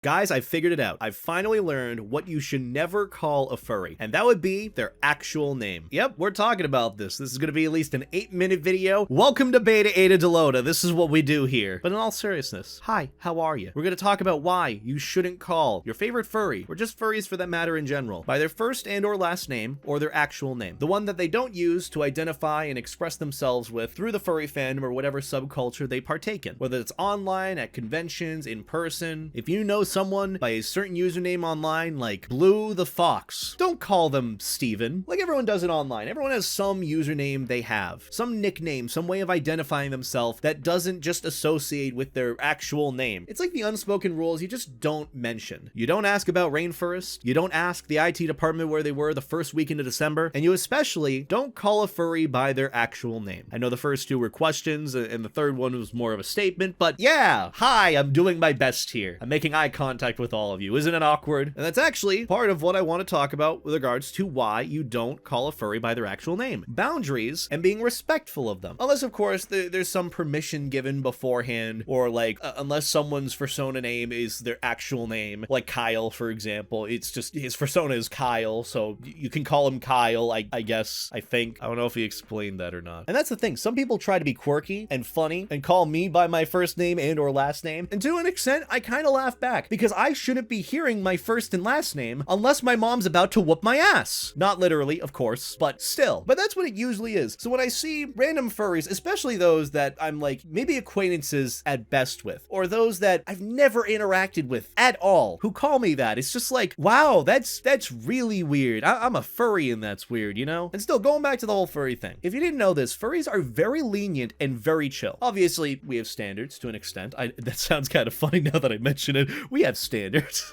Guys, I figured it out. I've finally learned what you should never call a furry, and that would be their actual name. Yep, we're talking about this. This is going to be at least an 8-minute video. Welcome to BetaEtaDelota. This is what we do here. But in all seriousness, hi, how are you? We're going to talk about why you shouldn't call your favorite furry, or just furries for that matter in general, by their first and or last name, or their actual name. The one that they don't use to identify and express themselves with through the furry fandom or whatever subculture they partake in. Whether it's online, at conventions, in person. If you know someone by a certain username online like Blue the Fox, don't call them Steven. Like everyone does it online. Everyone has some username they have, some nickname, some way of identifying themselves that doesn't just associate with their actual name. It's like the unspoken rules you just don't mention. You don't ask about Rainforest, you don't ask the IT department where they were the first weekend of December, and you especially don't call a furry by their actual name. I know the first two were questions and the third one was more of a statement, but yeah, hi, I'm doing my best here. I'm making eye contact with all of you. Isn't it awkward? And that's actually part of what I want to talk about with regards to why you don't call a furry by their actual name. Boundaries and being respectful of them. Unless, of course, there's some permission given beforehand, or like, unless someone's Fursona name is their actual name, like Kyle, for example. It's just, his Fursona is Kyle, so you can call him Kyle, I guess, I think. I don't know if he explained that or not. And that's the thing. Some people try to be quirky and funny and call me by my first name and or last name. And to an extent, I kind of laugh back, because I shouldn't be hearing my first and last name unless my mom's about to whoop my ass. Not literally, of course, but still. But that's what it usually is. So when I see random furries, especially those that I'm like maybe acquaintances at best with, or those that I've never interacted with at all, who call me that, it's just like, wow, that's really weird. I'm a furry and that's weird, you know? And still, going back to the whole furry thing, if you didn't know this, furries are very lenient and very chill. Obviously, we have standards to an extent. That sounds kind of funny now that I mention it. We have standards.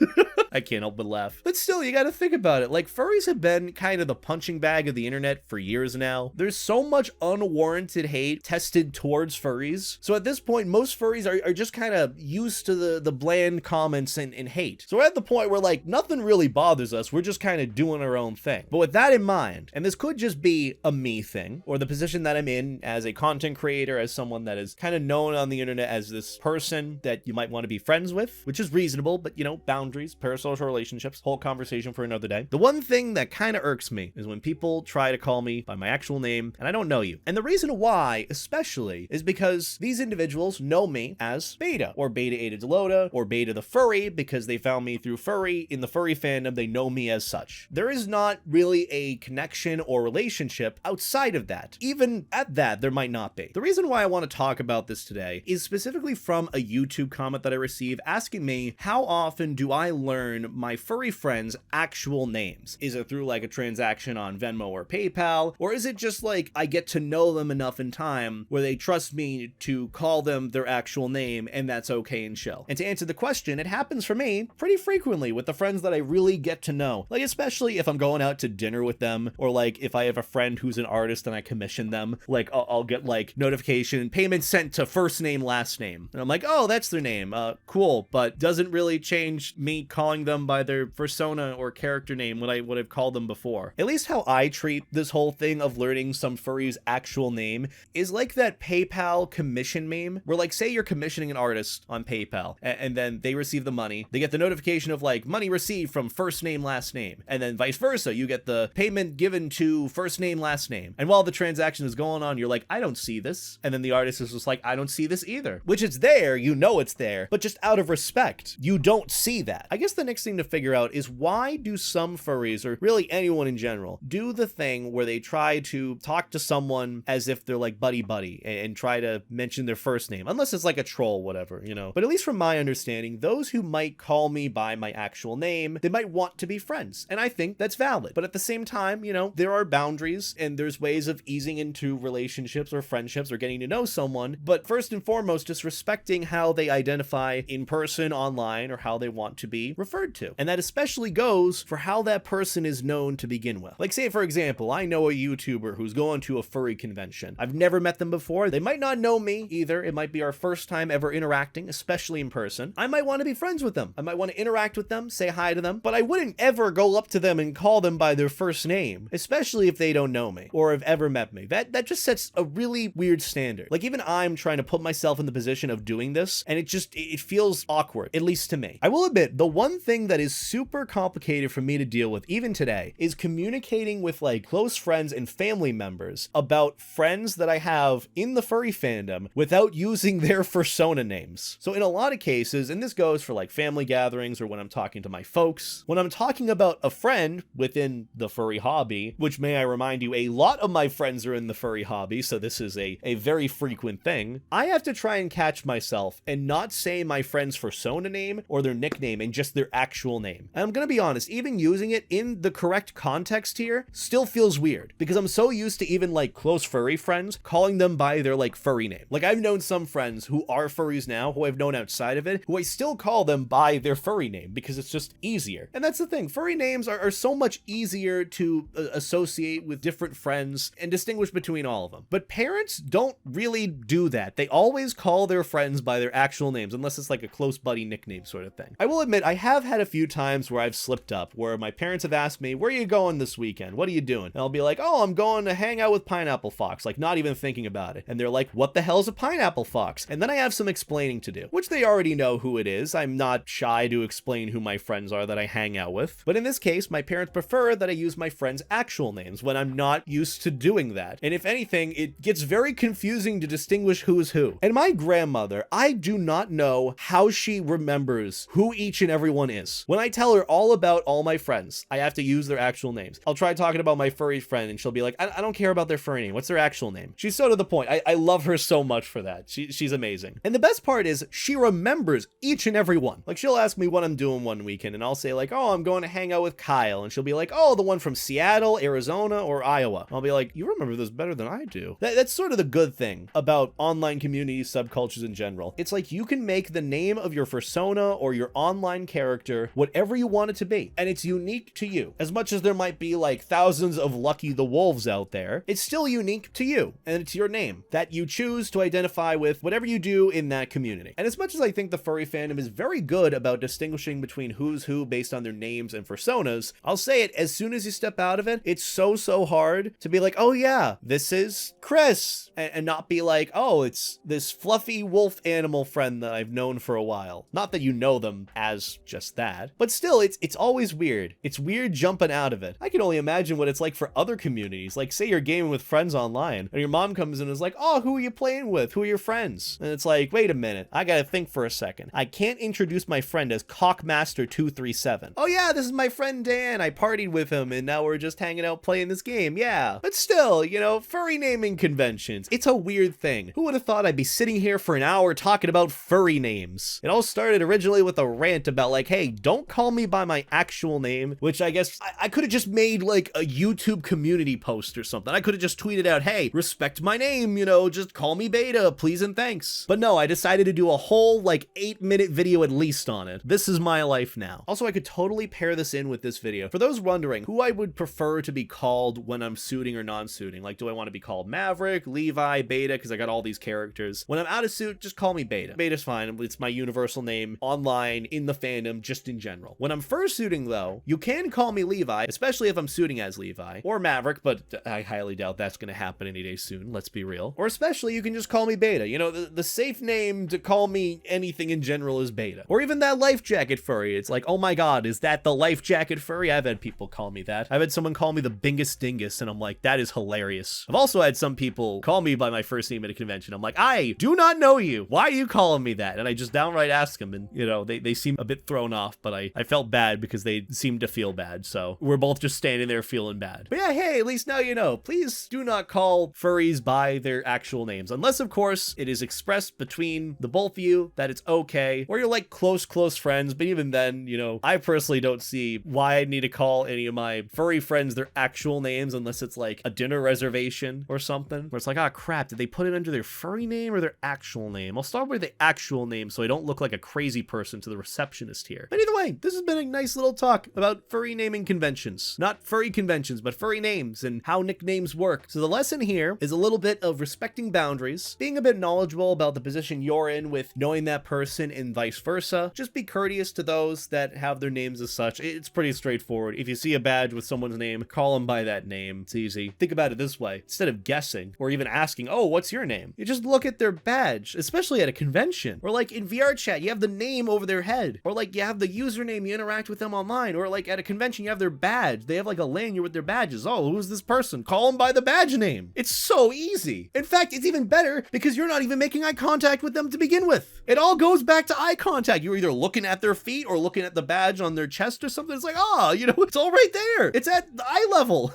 I can't help but laugh. But still, you gotta think about it. Like, furries have been kind of the punching bag of the internet for years now. There's so much unwarranted hate tested towards furries. So at this point, most furries are just kind of used to the bland comments and hate. So we're at the point where, like, nothing really bothers us. We're just kind of doing our own thing. But with that in mind, and this could just be a me thing, or the position that I'm in as a content creator, as someone that is kind of known on the internet as this person that you might want to be friends with, which is reasonable, but you know, boundaries, parasocial relationships, whole conversation for another day. The one thing that kind of irks me is when people try to call me by my actual name and I don't know you. And the reason why, especially, is because these individuals know me as Beta, or BetaEtaDelota, or Beta the Furry, because they found me through Furry. In the furry fandom, they know me as such. There is not really a connection or relationship outside of that. Even at that, there might not be. The reason why I want to talk about this today is specifically from a YouTube comment that I received asking me, how often do I learn my furry friends' actual names? Is it through like a transaction on Venmo or PayPal? Or is it just like I get to know them enough in time where they trust me to call them their actual name and that's okay and chill? And to answer the question, it happens for me pretty frequently with the friends that I really get to know. Like, especially if I'm going out to dinner with them, or like if I have a friend who's an artist and I commission them, like I'll get like notification, payment sent to first name, last name. And I'm like, oh, that's their name. Cool. But doesn't really change me calling them by their persona or character name what I've called them before. At least how I treat this whole thing of learning some furry's actual name is like that PayPal commission meme, where like, say you're commissioning an artist on PayPal and then they receive the money, they get the notification of like money received from first name, last name, and then vice versa, you get the payment given to first name, last name. And while the transaction is going on, you're like, I don't see this. And then the artist is just like, I don't see this either. Which it's there, you know it's there, but just out of respect, you don't see that. I guess the next thing to figure out is, why do some furries, or really anyone in general, do the thing where they try to talk to someone as if they're like buddy and try to mention their first name, unless it's like a troll, whatever, you know? But at least from my understanding, those who might call me by my actual name, they might want to be friends, and I think that's valid. But at the same time, you know, there are boundaries and there's ways of easing into relationships or friendships or getting to know someone, but first and foremost, just respecting how they identify in person, online, or how they want to be referred referred to. And that especially goes for how that person is known to begin with. Like, say, for example, I know a YouTuber who's going to a furry convention. I've never met them before. They might not know me either. It might be our first time ever interacting, especially in person. I might want to be friends with them. I might want to interact with them, say hi to them, but I wouldn't ever go up to them and call them by their first name, especially if they don't know me or have ever met me. That just sets a really weird standard. Like, even I'm trying to put myself in the position of doing this, and it feels awkward, at least to me. I will admit, the one thing that is super complicated for me to deal with, even today, is communicating with like close friends and family members about friends that I have in the furry fandom without using their fursona names. So in a lot of cases, and this goes for like family gatherings or when I'm talking to my folks, when I'm talking about a friend within the furry hobby, which may I remind you, a lot of my friends are in the furry hobby, so this is a very frequent thing, I have to try and catch myself and not say my friend's fursona name or their nickname and just their actual name. And I'm gonna be honest, even using it in the correct context here still feels weird because I'm so used to even like close furry friends calling them by their like furry name. Like, I've known some friends who are furries now, who I've known outside of it, who I still call them by their furry name because it's just easier. And that's the thing, furry names are so much easier to associate with different friends and distinguish between all of them. But parents don't really do that. They always call their friends by their actual names, unless it's like a close buddy nickname sort of thing. I will admit, I have had a few times where I've slipped up, where my parents have asked me, where are you going this weekend? What are you doing? And I'll be like, oh, I'm going to hang out with Pineapple Fox, like not even thinking about it. And they're like, what the hell's a Pineapple Fox? And then I have some explaining to do, which they already know who it is. I'm not shy to explain who my friends are that I hang out with. But in this case, my parents prefer that I use my friends' actual names when I'm not used to doing that. And if anything, it gets very confusing to distinguish who's who. And my grandmother, I do not know how she remembers who each and every one is. When I tell her all about all my friends, I have to use their actual names. I'll try talking about my furry friend and she'll be like, I don't care about their furry name. What's their actual name? She's so to the point. I love her so much for that. She's amazing. And the best part is she remembers each and every one. Like, she'll ask me what I'm doing one weekend and I'll say like, oh, I'm going to hang out with Kyle. And she'll be like, oh, the one from Seattle, Arizona, or Iowa. I'll be like, you remember this better than I do. That's sort of the good thing about online communities, subcultures in general. It's like you can make the name of your fursona or your online character whatever you want it to be. And it's unique to you. As much as there might be like thousands of Lucky the Wolves out there, it's still unique to you. And it's your name that you choose to identify with whatever you do in that community. And as much as I think the furry fandom is very good about distinguishing between who's who based on their names and personas, I'll say it, as soon as you step out of it, it's so hard to be like, oh yeah, this is Chris, and not be like, oh, it's this fluffy wolf animal friend that I've known for a while. Not that you know them as just that, but still, it's always weird. It's weird jumping out of it. I can only imagine what it's like for other communities. Like, say you're gaming with friends online, and your mom comes in and is like, oh, who are you playing with? Who are your friends? And it's like, wait a minute, I gotta think for a second. I can't introduce my friend as Cockmaster237. Oh yeah, this is my friend Dan. I partied with him, and now we're just hanging out playing this game. Yeah. But still, you know, furry naming conventions. It's a weird thing. Who would have thought I'd be sitting here for an hour talking about furry names? It all started originally with a rant about like, hey, don't call me by my actual name, which I guess I could have just made like a YouTube community post or something. I could have just tweeted out, hey, respect my name, you know, just call me Beta, please and thanks. But no, I decided to do a whole like 8-minute video at least on it. This is my life now. Also, I could totally pair this in with this video. For those wondering who I would prefer to be called when I'm suiting or non-suiting, like, do I want to be called Maverick, Levi, Beta, because I got all these characters. When I'm out of suit, just call me Beta. Beta's fine. It's my universal name online, in the fandom, just in general. When I'm fursuiting though, you can call me Levi, especially if I'm suiting as Levi, or Maverick, but I highly doubt that's going to happen any day soon, let's be real. Or especially, you can just call me Beta. You know, the safe name to call me anything in general is Beta. Or even that life jacket furry. It's like, oh my god, is that the life jacket furry? I've had people call me that. I've had someone call me the Bingus Dingus, and I'm like, that is hilarious. I've also had some people call me by my first name at a convention. I'm like, I do not know you. Why are you calling me that? And I just downright ask them, and you know, they seem a bit thrown off, but I felt bad because they seemed to feel bad. So we're both just standing there feeling bad. But yeah, hey, at least now you know. Please do not call furries by their actual names, unless of course it is expressed between the both of you that it's okay, or you're like close friends. But even then, you know, I personally don't see why I need to call any of my furry friends their actual names unless it's like a dinner reservation or something, where it's like, ah, crap, did they put it under their furry name or their actual name? I'll start with the actual name so I don't look like a crazy person to the receptionist here. But either way, this has been a nice little talk about furry naming conventions. Not furry conventions, but furry names and how nicknames work. So the lesson here is a little bit of respecting boundaries, being a bit knowledgeable about the position you're in with knowing that person and vice versa. Just be courteous to those that have their names as such. It's pretty straightforward. If you see a badge with someone's name, call them by that name. It's easy. Think about it this way. Instead of guessing or even asking, oh, what's your name? You just look at their badge, especially at a convention. Or like in VR chat, you have the name over their head. Or like you have the username, you interact with them online. Or like at a convention, you have their badge. They have like a lanyard with their badges. Oh, who's this person? Call them by the badge name. It's so easy. In fact, it's even better because you're not even making eye contact with them to begin with. It all goes back to eye contact. You're either looking at their feet or looking at the badge on their chest or something. It's like, it's all right there. It's at the eye level.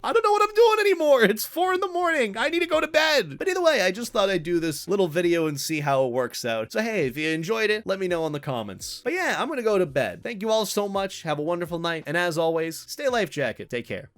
I don't know what I'm doing anymore. It's 4 a.m. I need to go to bed. But either way, I just thought I'd do this little video and see how it works out. So hey, if you enjoyed it, let me know in the comments. But yeah, I'm gonna go to bed. Thank you all so much. Have a wonderful night. And as always, stay life jacket. Take care.